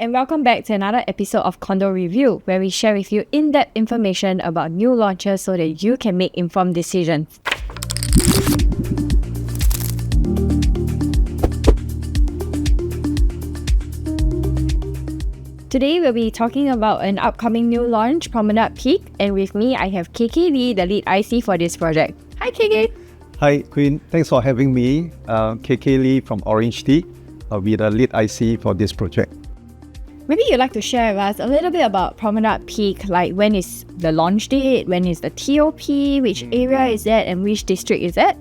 and welcome back to another episode of Condo Review, where we share with you in-depth information about new launches so that you can make informed decisions. Today we'll be talking about an upcoming new launch, Promenade Peak, and with me I have KK Lee, the lead IC for this project. Hi KK! Hi Queen, thanks for having me. KK Lee from OrangeTee. I'll be the lead IC for this project. Maybe you'd like to share with us a little bit about Promenade Peak, like when is the launch date, when is the TOP, which area is that, and which district is that?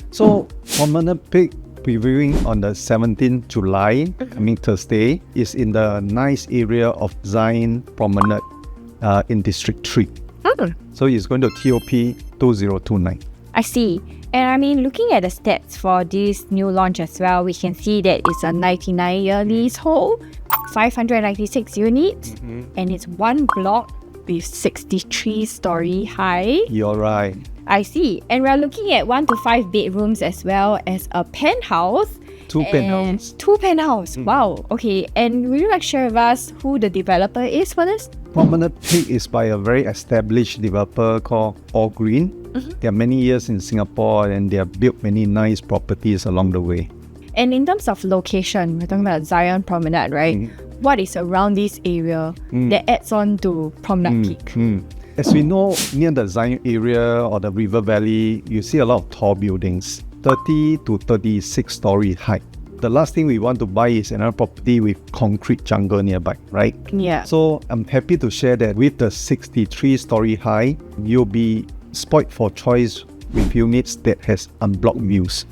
So Promenade Peak previewing on the 17th July, coming Thursday, is in the nice area of Zion Promenade in District 3. So it's going to TOP 2029. I see. And I mean, looking at the stats for this new launch as well, we can see that it's a 99-year leasehold, 596 units, and it's one block with 63-story high. You're right. I see. And we're looking at 1 to 5 bedrooms as well as a penthouse. Two penthouses. Two penthouses. Wow. Okay. And will you like share with us who the developer is for this? Promenade Peak is by a very established developer called All Green. They are many years in Singapore and they have built many nice properties along the way. And in terms of location, we're talking about Zion Promenade, right? What is around this area that adds on to Promenade Peak? As we know, near the Zion area or the river valley, you see a lot of tall buildings, 30 to 36 story height. The last thing we want to buy is another property with concrete jungle nearby, right? Yeah. So I'm happy to share that with the 63 story high, you'll be spoiled for choice with units that has unblocked views.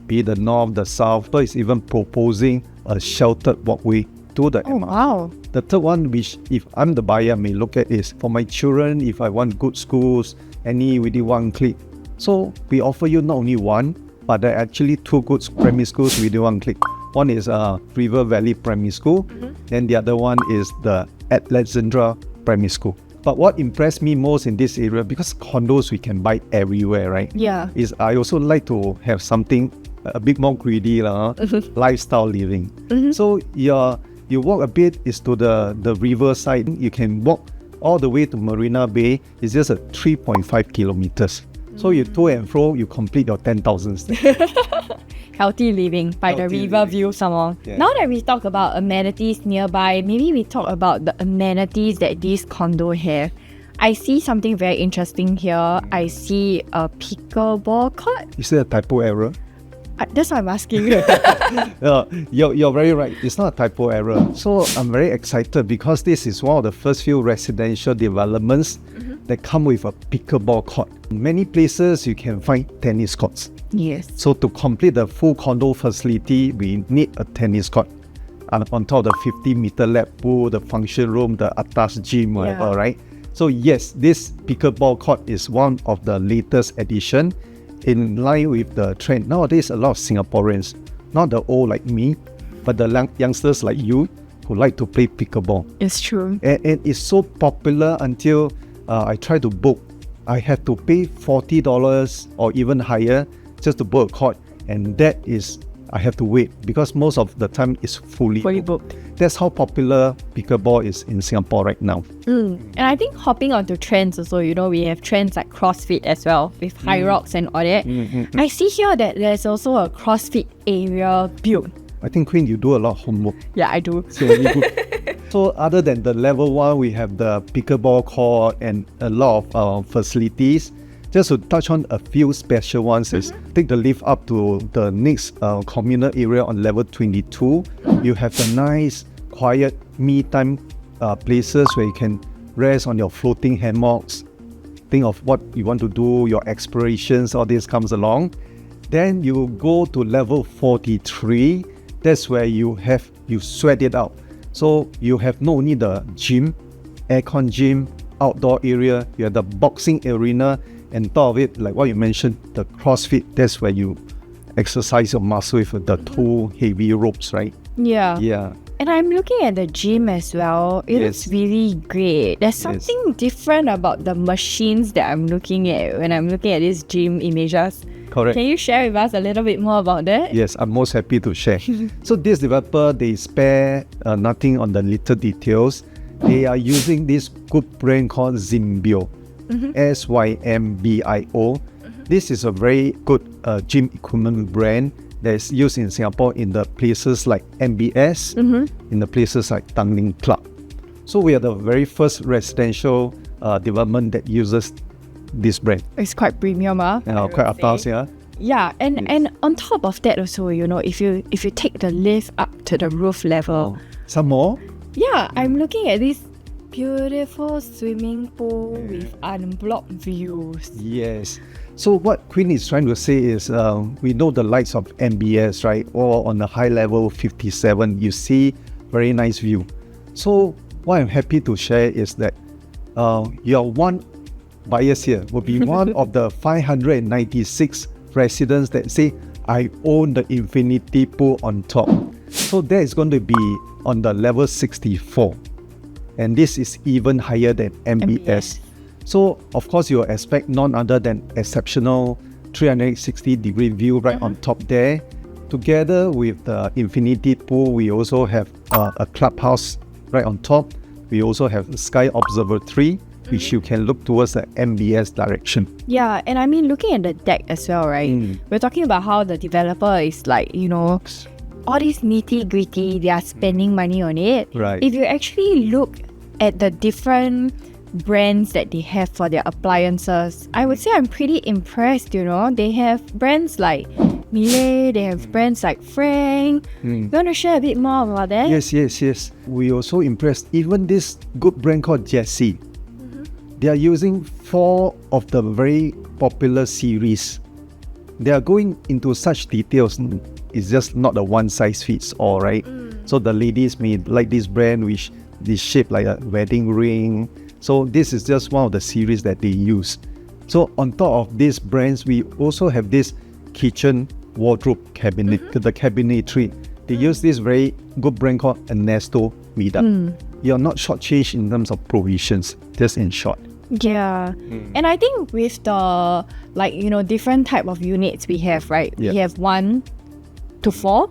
Be it the north, the south, but it's even proposing a sheltered walkway to the MRT. Wow. The third one, which if I'm the buyer, may look at is for my children, if I want good schools, any within one click. So we offer you not only one, but there are actually two good primary schools within one click. One is River Valley Primary School, and the other one is the Alexandra Primary School. But what impressed me most in this area, because condos we can buy everywhere, right? Yeah. Is I also like to have something a bit more greedy, lifestyle living. So you walk a bit, is to the river side. You can walk all the way to Marina Bay. It's just 3.5 kilometers. So you to and fro, you complete your 10,000 steps. Healthy living by the river view some more. Yeah. Now that we talk about amenities nearby, maybe we talk about the amenities that this condo have. I see something very interesting here. I see a pickleball court. Is there a typo error? That's what I'm asking. You're very right. It's not a typo error. So I'm very excited because this is one of the first few residential developments that come with a pickleball court. In many places you can find tennis courts. Yes. So to complete the full condo facility, we need a tennis court. And on top of the 50-meter lap pool, the function room, the atas gym, whatever, right? So yes, this pickleball court is one of the latest addition in line with the trend. Nowadays, a lot of Singaporeans, not the old like me, but the youngsters like you who like to play pickleball. It's true. And it's so popular until I try to book. I have to pay $40 or even higher just to book a court, and that is I have to wait because most of the time it's fully booked. That's how popular pickleball is in Singapore right now. And I think hopping onto trends also, we have trends like CrossFit as well with High Rocks and all that. I see here that there's also a CrossFit area built. I think Queen, you do a lot of homework. Yeah, I do. So very good. So other than the level 1, we have the pickleball court and a lot of facilities. Just to touch on a few special ones is take the lift up to the next communal area on level 22. You have the nice, quiet, me-time places where you can rest on your floating hammocks. Think of what you want to do, your explorations, all this comes along. Then you go to level 43. That's where you sweat it out. So you have not only the gym, aircon gym, outdoor area, you have the boxing arena, and top of it, like what you mentioned, the CrossFit, that's where you exercise your muscle with the two heavy ropes, right? Yeah. And I'm looking at the gym as well. It looks really great. There's something different about the machines that I'm looking at when I'm looking at these gym images. Correct. Can you share with us a little bit more about that? Yes, I'm most happy to share. So this developer, they spare nothing on the little details. They are using this good brand called Symbio, Symbio. This is a very good gym equipment brand that's used in Singapore in the places like MBS, in the places like Tanglin Club. So we are the very first residential development that uses this brand. It's quite premium, Quite atas, yeah. Yeah, and on top of that also, if you take the lift up to the roof level, Some more? yeah, I'm looking at this beautiful swimming pool with unblocked views. Yes. So what Queen is trying to say is, we know the lights of MBS, right? Or on the high level 57, you see very nice view. So what I'm happy to share is that your one buyers here will be one of the 596 residents that say, I own the infinity pool on top. So that is going to be on the level 64. And this is even higher than MBS. So of course you expect none other than exceptional 360-degree view right on top there. Together with the infinity pool, we also have a clubhouse right on top. We also have the Sky Observatory, which you can look towards the MBS direction. Yeah, and I mean, looking at the deck as well, right? We're talking about how the developer is like, all these nitty-gritty, they are spending money on it. Right. If you actually look at the different brands that they have for their appliances, I would say I'm pretty impressed, They have brands like Miele, they have brands like Fringe. You want to share a bit more about that? Yes. We also impressed even this good brand called Jessie. They are using 4 of the very popular series. They are going into such details. It's just not a one size fits all, right? So the ladies may like this brand which is shaped like a wedding ring. So this is just one of the series that they use. So on top of these brands, we also have this kitchen wardrobe cabinet, the cabinetry. They use this very good brand called Ernesto Vida. You're not shortchanged in terms of provisions, just in short. Yeah. And I think with the different type of units we have, right? Yeah. We have 1 to 4,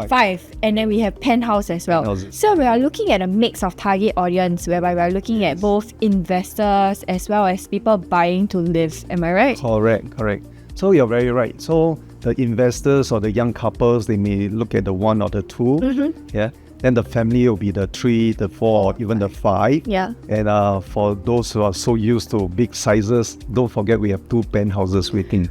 5, and then we have penthouse as well. Penthouses. So we are looking at a mix of target audience whereby we are looking at both investors as well as people buying to live. Am I right? Correct. So you're very right. So the investors or the young couples, they may look at the 1 or the 2. Yeah. Then the family will be the 3, the 4, or even the 5. Yeah. And for those who are so used to big sizes, don't forget we have 2 penthouses waiting.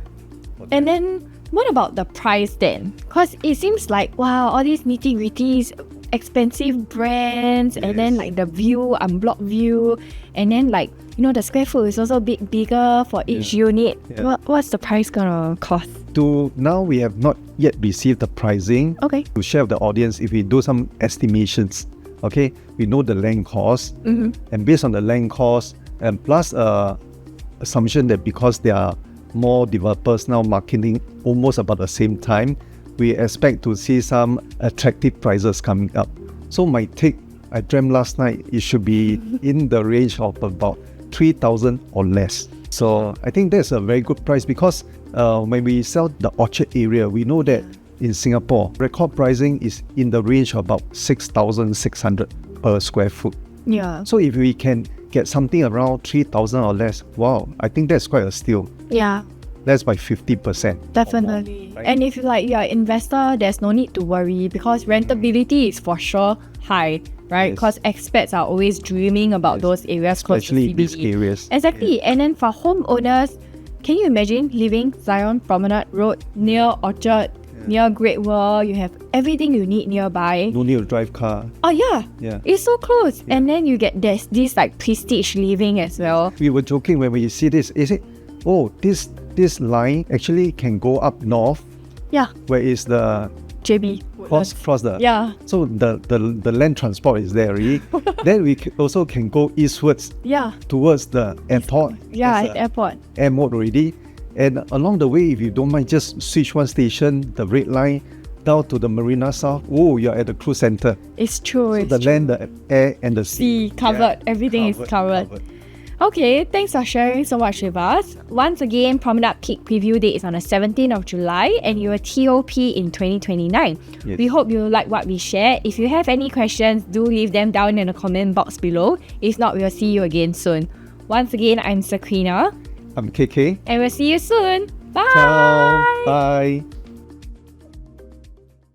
And then what about the price then? Because it seems like, wow, all these nitty-gritties, expensive brands, and then like the view, unblocked view, and then the square foot is also bigger for each unit. Yeah. What's the price gonna cost? To now, we have not yet received the pricing. Okay. To share with the audience, if we do some estimations, okay, we know the land cost, and based on the land cost, and plus assumption that because there are more developers now marketing almost about the same time, we expect to see some attractive prices coming up. So my take, I dreamt last night, it should be in the range of about 3,000 or less. So I think that's a very good price because when we sell the Orchard area, we know that in Singapore, record pricing is in the range of about 6,600 per square foot. Yeah. So if we can get something around 3,000 or less, wow, I think that's quite a steal. Yeah. That's by 50%. Definitely. Right? And if you're an investor, there's no need to worry because rentability is for sure high, right? Because expats are always dreaming about those areas close Especially to CBD. these areas. Exactly. And then for homeowners, can you imagine living Zion Promenade Road near Orchard, near Great Wall? You have everything you need nearby. No need to drive car. Oh yeah. Yeah. It's so close. And then you get this prestige living as well. We were joking when we see this. Is it? Oh, this line actually can go up north. Yeah. Where is the JB. cross the? Yeah. So the land transport is there already. Then we also can go eastwards. Yeah. Towards the airport. Yeah, There's at a airport. air mode already. And along the way, if you don't mind, just switch one station, the red line, down to the Marina South. Oh, you're at the cruise center. It's true. So the land, the air, and the sea. Covered. Everything is covered. Okay, thanks for sharing so much with us. Once again, Promenade Peak preview date is on the 17th of July and you're TOP in 2029. Yes. We hope you like what we share. If you have any questions, do leave them down in the comment box below. If not, we'll see you again soon. Once again, I'm Sakrina. I'm KK. And we'll see you soon. Bye! Ciao. Bye.